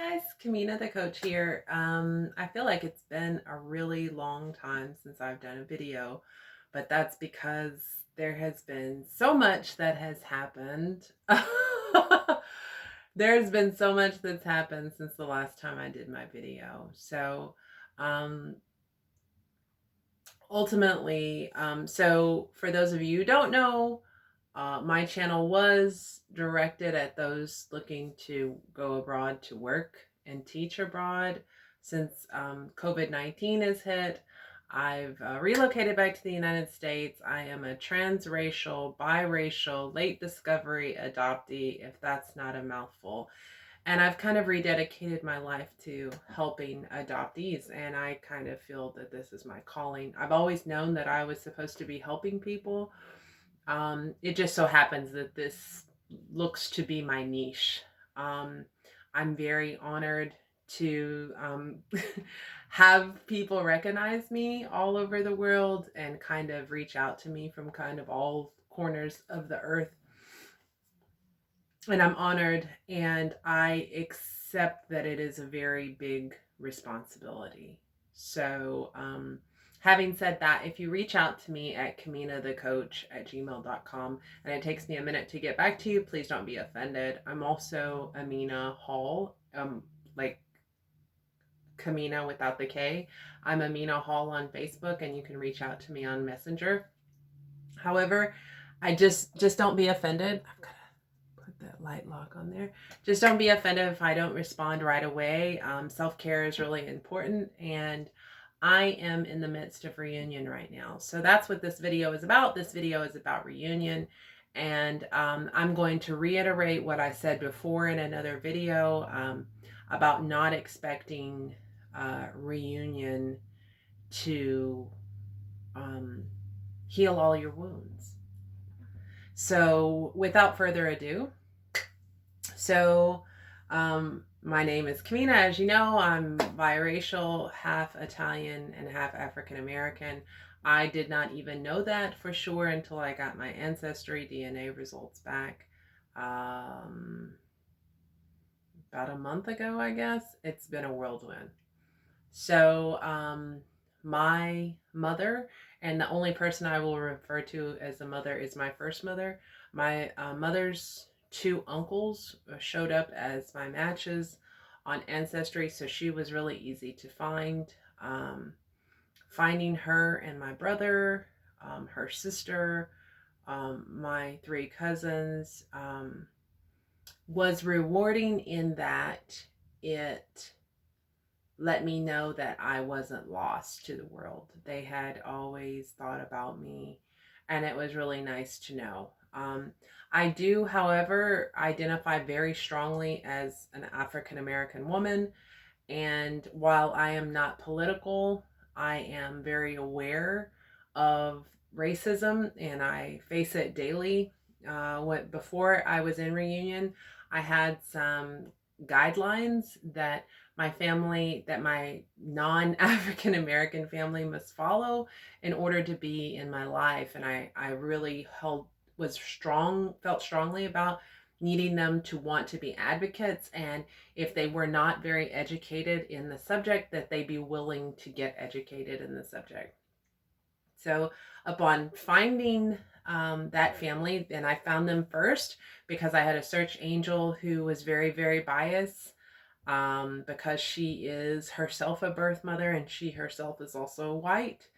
Guys, Kamina the Koach here. I feel like it's been a really long time since I've done a video, but that's because there has been so much that has happened. There's been so much that's happened since the last time I did my video. So, um, so for those of you who don't know, my channel was directed at those looking to go abroad to work and teach abroad. Since COVID-19 has hit, I've relocated back to the United States. I am a transracial, biracial, late discovery adoptee, if that's not a mouthful. And I've kind of rededicated my life to helping adoptees, and I kind of feel that this is my calling. I've always known that I was supposed to be helping people. It just so happens that this looks to be my niche. Um, I'm very honored to have people recognize me all over the world and kind of reach out to me from kind of all corners of the earth. And I'm honored, and I accept that it is a very big responsibility. So, having said that, if you reach out to me at KaminaTheKoach@gmail.com and it takes me a minute to get back to you, please don't be offended. I'm also Amina Hall, like Kamina without the K. I'm Amina Hall on Facebook, and you can reach out to me on Messenger. However, I just don't be offended. I've got that light lock on there. Just don't be offended if I don't respond right away. Self-care is really important, and I am in the midst of reunion right now. So that's what this video is about. This video is about reunion, and I'm going to reiterate what I said before in another video about not expecting reunion to heal all your wounds. So without further ado, my name is Kamina. As you know, I'm biracial, half Italian and half African American. I did not even know that for sure until I got my ancestry DNA results back about a month ago, I guess. It's been a whirlwind. So my mother, and the only person I will refer to as a mother is my first mother. My mother's two uncles showed up as my matches on Ancestry, so she was really easy to find. Finding her and my brother, her sister, my three cousins was rewarding in that it let me know that I wasn't lost to the world. They had always thought about me, and it was really nice to know. I do, however, identify very strongly as an African American woman, and while I am not political, I am very aware of racism, and I face it daily. Before I was in reunion, I had some guidelines that my non-African American family must follow in order to be in my life. And I really felt strongly about needing them to want to be advocates. And if they were not very educated in the subject, that they be willing to get educated in the subject. So upon finding that family, and I found them first because I had a search angel who was very, very biased. Because she is herself a birth mother and she herself is also white.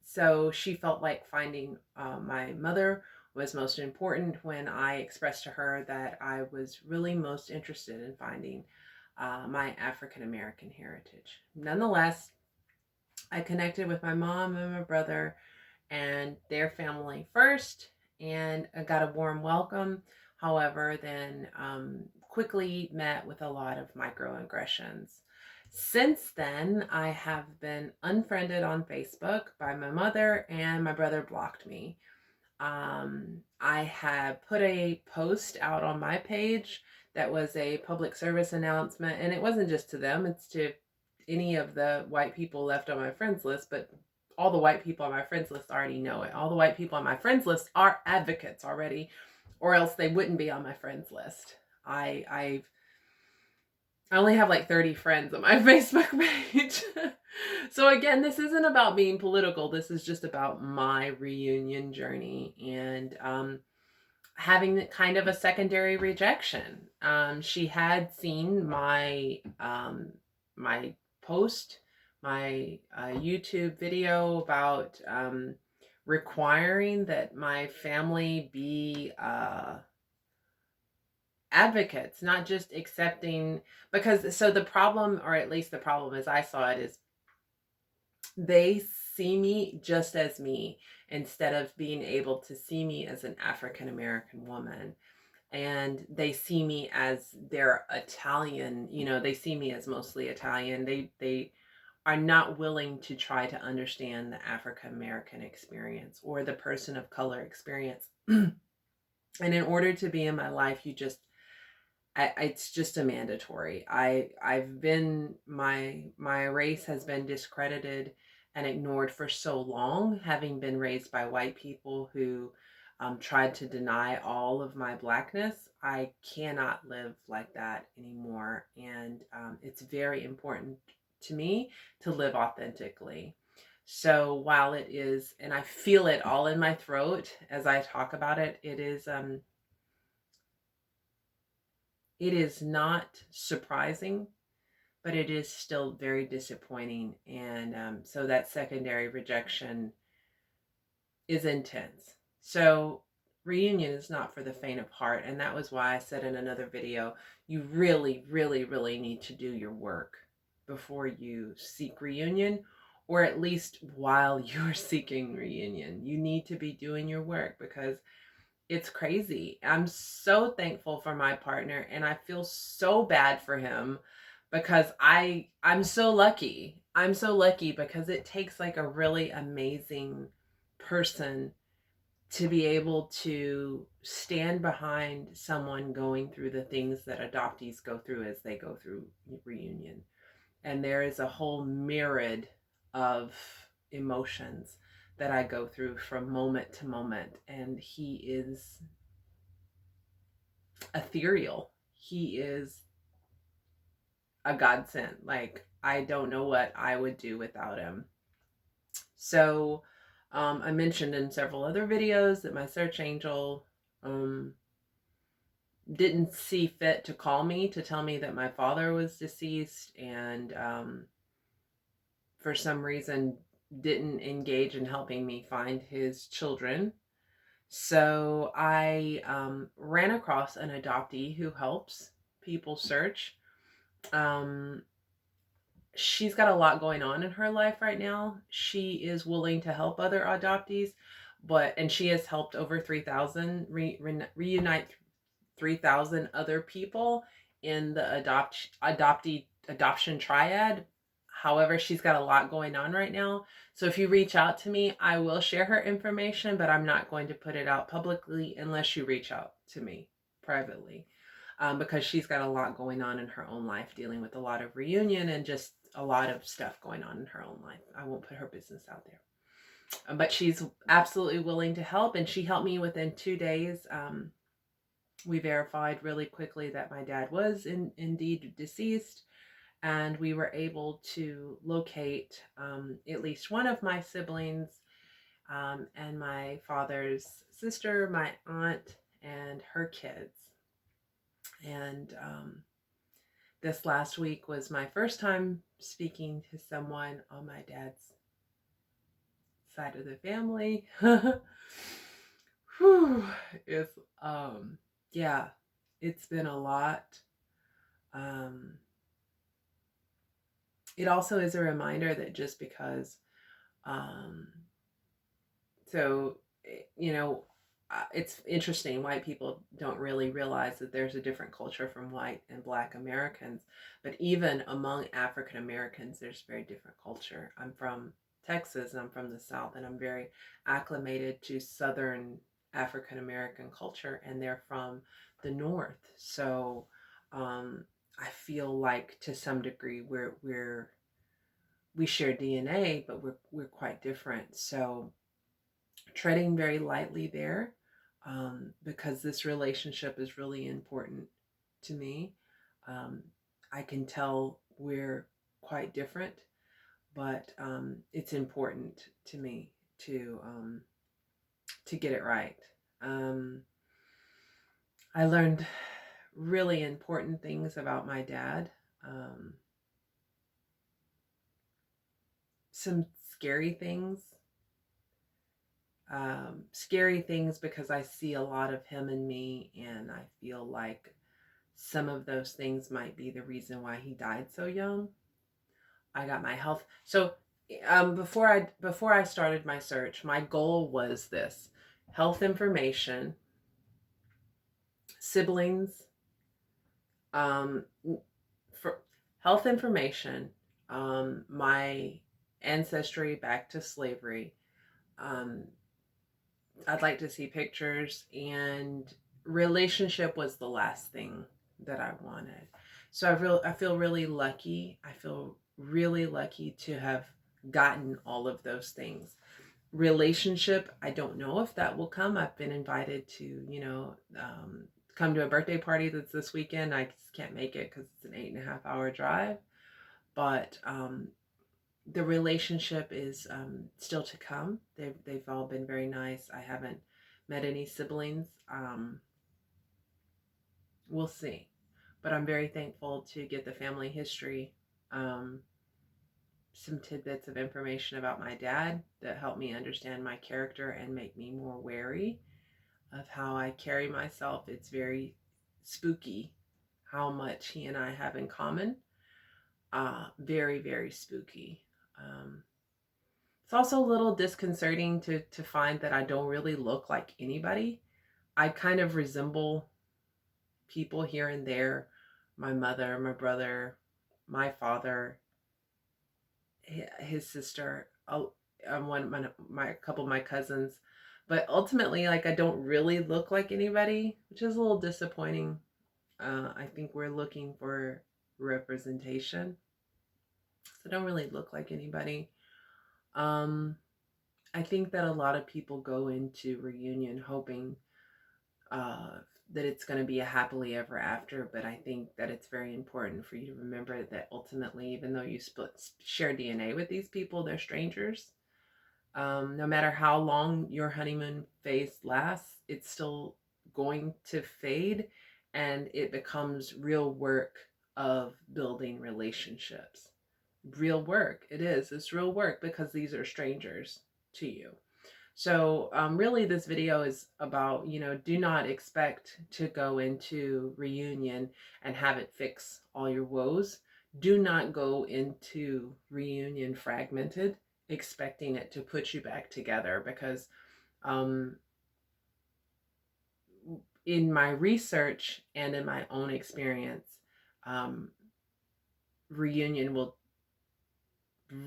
So she felt like finding my mother was most important when I expressed to her that I was really most interested in finding my African American heritage. Nonetheless, I connected with my mom and my brother and their family first, and I got a warm welcome. However, then quickly met with a lot of microaggressions. Since then, I have been unfriended on Facebook by my mother, and my brother blocked me. I had put a post out on my page that was a public service announcement, and it wasn't just to them, it's to any of the white people left on my friends list, but all the white people on my friends list already know it. All the white people on my friends list are advocates already, or else they wouldn't be on my friends list. I've I only have like 30 friends on my Facebook page. So again, this isn't about being political. This is just about my reunion journey and having kind of a secondary rejection. She had seen my post, my YouTube video about requiring that my family be advocates, not just accepting, because so the problem, or at least the problem as I saw it, is they see me just as me instead of being able to see me as an African American woman. And they see me as their Italian, they see me as mostly Italian. They are not willing to try to understand the African American experience or the person of color experience. And in order to be in my life, it's just a mandatory. I've been my race has been discredited and ignored for so long, having been raised by white people who tried to deny all of my blackness. I cannot live like that anymore, and it's very important to me to live authentically. So while it is, and I feel it all in my throat as I talk about it, it is not surprising, but it is still very disappointing. And so that secondary rejection is intense. So reunion is not for the faint of heart. And that was why I said in another video, you really, really, really need to do your work before you seek reunion, or at least while you're seeking reunion. You need to be doing your work because it's crazy. I'm so thankful for my partner, and I feel so bad for him because I'm so lucky. I'm so lucky because it takes like a really amazing person to be able to stand behind someone going through the things that adoptees go through as they go through reunion. And there is a whole myriad of emotions that I go through from moment to moment. And he is ethereal. He is a godsend. Like, I don't know what I would do without him. So, I mentioned in several other videos that my search angel didn't see fit to call me to tell me that my father was deceased, and for some reason didn't engage in helping me find his children. So I ran across an adoptee who helps people search. She's got a lot going on in her life right now. She is willing to help other adoptees, and she has helped over 3,000 reunite 3,000 other people in the adoption triad. However, she's got a lot going on right now. So if you reach out to me, I will share her information, but I'm not going to put it out publicly unless you reach out to me privately. Because she's got a lot going on in her own life, dealing with a lot of reunion and just a lot of stuff going on in her own life. I won't put her business out there. But she's absolutely willing to help, and she helped me within 2 days. We verified really quickly that my dad was indeed deceased, and we were able to locate at least one of my siblings, and my father's sister, my aunt, and her kids. And this last week was my first time speaking to someone on my dad's side of the family. Whew, it's yeah, it's been a lot. It also is a reminder that just because so it's interesting, white people don't really realize that there's a different culture from white and black Americans, but even among African Americans there's very different culture. I'm from Texas, and I'm from the South, and I'm very acclimated to Southern African American culture, and they're from the North. So I feel like to some degree we share DNA, but we're quite different. So treading very lightly there, because this relationship is really important to me. I can tell we're quite different, but it's important to me to get it right. Um, I learned really important things about my dad. Um, some scary things. Scary things because I see a lot of him in me, and I feel like some of those things might be the reason why he died so young. I got my health. So before I started my search, my goal was this: health information, siblings, um, for health information, my ancestry back to slavery. Um, I'd like to see pictures, and relationship was the last thing that I wanted. So I feel really lucky. I feel really lucky to have gotten all of those things. Relationship, I don't know if that will come. I've been invited to, come to a birthday party that's this weekend. I just can't make it because it's an 8.5 hour drive. But the relationship is still to come. They've all been very nice. I haven't met any siblings. We'll see. But I'm very thankful to get the family history, some tidbits of information about my dad that help me understand my character and make me more wary of how I carry myself. It's very spooky how much he and I have in common. Very, very spooky. It's also a little disconcerting to find that I don't really look like anybody. I kind of resemble people here and there. My mother, my brother, my father, his sister, a couple of my cousins. But ultimately, like, I don't really look like anybody, which is a little disappointing. I think we're looking for representation. So I don't really look like anybody. I think that a lot of people go into reunion hoping that it's going to be a happily ever after, but I think that it's very important for you to remember that ultimately, even though you share DNA with these people, they're strangers. No matter how long your honeymoon phase lasts, it's still going to fade, and it becomes real work of building relationships. Real work. It is. It's real work because these are strangers to you. So really this video is about, do not expect to go into reunion and have it fix all your woes. Do not go into reunion fragmented, expecting it to put you back together, because in my research and in my own experience, reunion will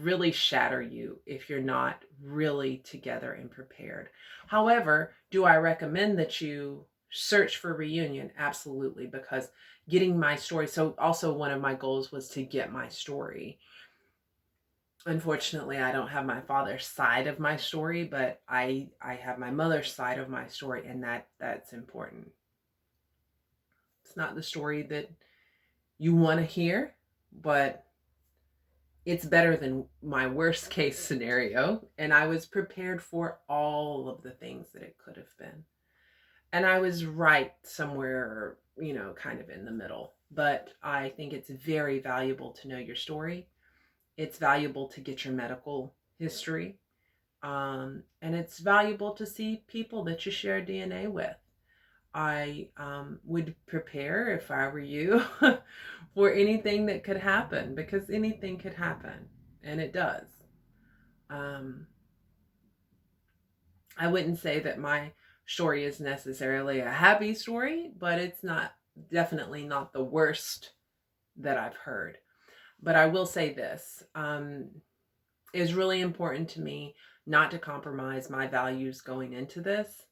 really shatter you if you're not really together and prepared. However, do I recommend that you search for reunion? Absolutely, because getting my story. So also one of my goals was to get my story. Unfortunately, I don't have my father's side of my story, but I have my mother's side of my story, and that's important. It's not the story that you want to hear, but it's better than my worst case scenario. And I was prepared for all of the things that it could have been. And I was right somewhere, kind of in the middle. But I think it's very valuable to know your story. It's valuable to get your medical history. And it's valuable to see people that you share DNA with. I would prepare, if I were you, for anything that could happen, because anything could happen, and it does. I wouldn't say that my story is necessarily a happy story, but it's definitely not the worst that I've heard. But I will say this, is really important to me not to compromise my values going into this.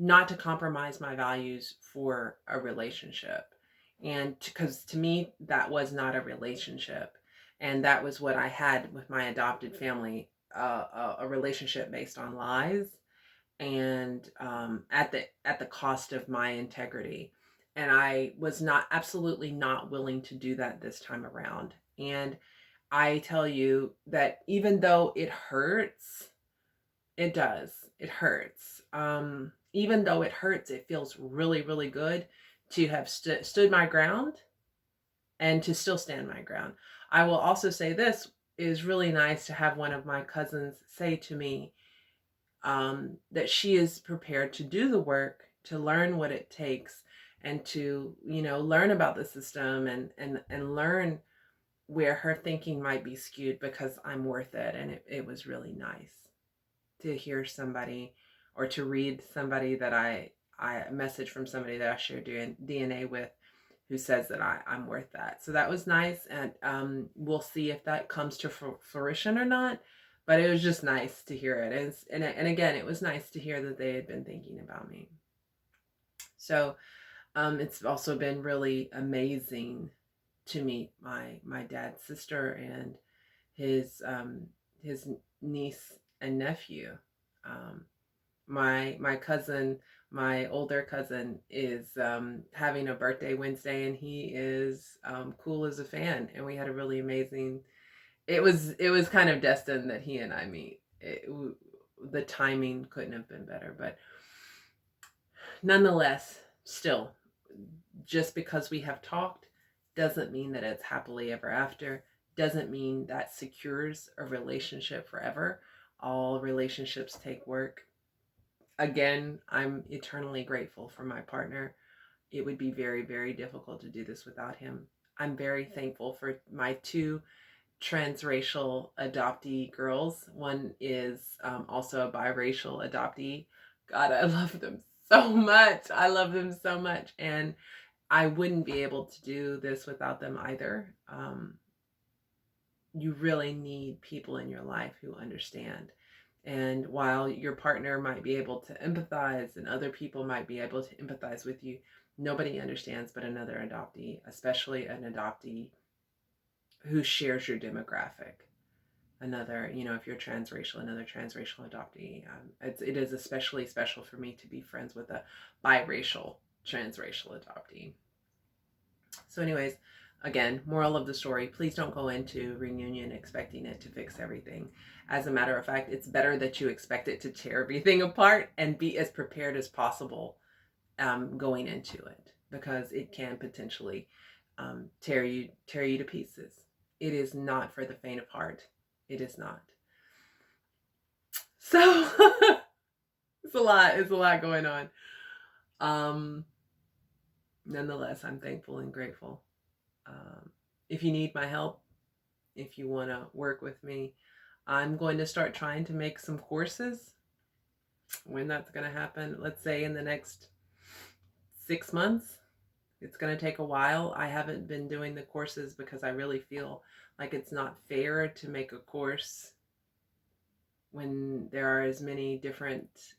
Not to compromise my values for a relationship. And because to me, that was not a relationship. And that was what I had with my adopted family, a relationship based on lies, and at the cost of my integrity. And I was absolutely not willing to do that this time around. And I tell you that even though it hurts, it does. It hurts. Even though it hurts, it feels really, really good to have stood my ground and to still stand my ground. I will also say this is really nice to have one of my cousins say to me that she is prepared to do the work, to learn what it takes, and to, learn about the system and learn where her thinking might be skewed, because I'm worth it. And it was really nice to hear somebody, or to read somebody that I message from somebody that I share DNA with, who says that I'm worth that. So that was nice. And we'll see if that comes to fruition or not. But it was just nice to hear it. And again, it was nice to hear that they had been thinking about me. So it's also been really amazing to meet my dad's sister and his niece and nephew. My cousin, my older cousin, is having a birthday Wednesday, and he is cool as a fan. And we had a really amazing. It was kind of destined that he and I meet. The timing couldn't have been better, but nonetheless, still, just because we have talked doesn't mean that it's happily ever after. Doesn't mean that secures a relationship forever. All relationships take work. Again, I'm eternally grateful for my partner. It would be very, very difficult to do this without him. I'm very thankful for my two transracial adoptee girls. One is also a biracial adoptee. God, I love them so much. I love them so much. And I wouldn't be able to do this without them either. You really need people in your life who understand. And while your partner might be able to empathize and other people might be able to empathize with you, nobody understands but another adoptee, especially an adoptee who shares your demographic. Another, if you're transracial, another transracial adoptee. It is especially special for me to be friends with a biracial transracial adoptee. So anyways, again, moral of the story, please don't go into reunion expecting it to fix everything. As a matter of fact, it's better that you expect it to tear everything apart, and be as prepared as possible going into it, because it can potentially tear you to pieces. It is not for the faint of heart. It is not. So it's a lot going on. Nonetheless, I'm thankful and grateful. If you need my help, if you want to work with me, I'm going to start trying to make some courses. When that's going to happen, let's say in the next 6 months. It's going to take a while. I haven't been doing the courses because I really feel like it's not fair to make a course when there are as many different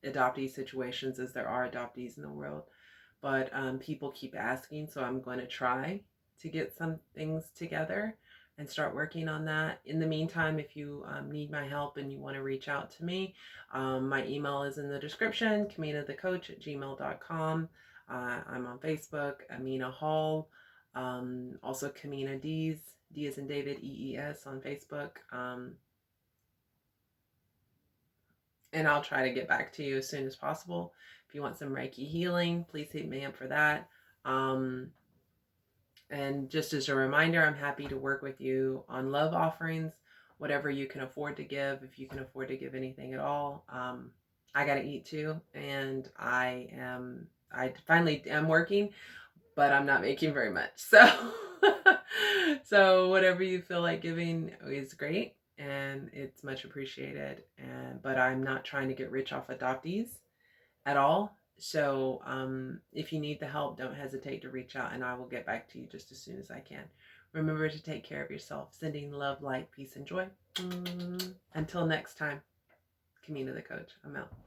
adoptee situations as there are adoptees in the world. But people keep asking, so I'm going to try to get some things together and start working on that. In the meantime, if you need my help and you want to reach out to me, my email is in the description, KaminaTheKoach@gmail.com. I'm on Facebook, Amina Hall. Also Kamina D's, D as in David, EES on Facebook. And I'll try to get back to you as soon as possible. If you want some Reiki healing, please hit me up for that. And just as a reminder, I'm happy to work with you on love offerings, whatever you can afford to give. If you can afford to give anything at all, I got to eat too. And I finally am working, but I'm not making very much. So, so whatever you feel like giving is great, and it's much appreciated. But I'm not trying to get rich off adoptees at all. So if you need the help, don't hesitate to reach out, and I will get back to you just as soon as I can. Remember to take care of yourself. Sending love, light, peace, and joy. Until next time, Kamina the Coach. I'm out.